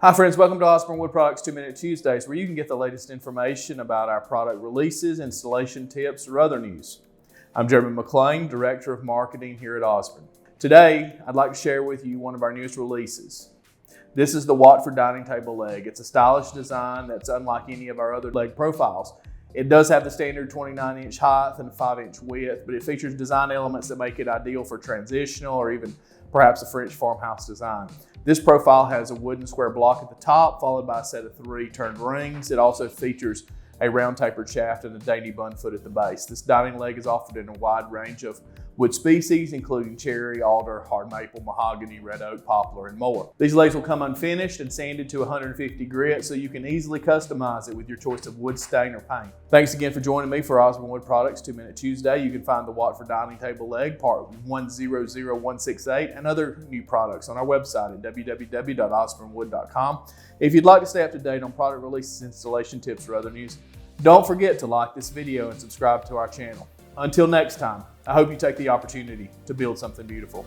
Hi friends, welcome to Osborne Wood Products 2-Minute Tuesdays, where you can get the latest information about our product releases, installation tips, or other news. I'm Jeremy McClain, Director of Marketing here at Osborne. Today, I'd like to share with you one of our newest releases. This is the Watford dining table leg. It's a stylish design that's unlike any of our other leg profiles. It does have the standard 29-inch height and a 5-inch width, but it features design elements that make it ideal for transitional or even perhaps a French farmhouse design. This profile has a wooden square block at the top, followed by a set of 3 turned rings. It also features a round tapered shaft and a dainty bun foot at the base. This dining leg is offered in a wide range of wood species, including cherry, alder, hard maple, mahogany, red oak, poplar, and more. These legs will come unfinished and sanded to 150 grit, so you can easily customize it with your choice of wood stain or paint. Thanks again for joining me for Osborne Wood Products 2-Minute Tuesday. You can find the Watford dining table leg, part 100168, and other new products on our website at www.osbornewood.com. If you'd like to stay up to date on product releases, installation tips, or other news, don't forget to like this video and subscribe to our channel. Until next time, I hope you take the opportunity to build something beautiful.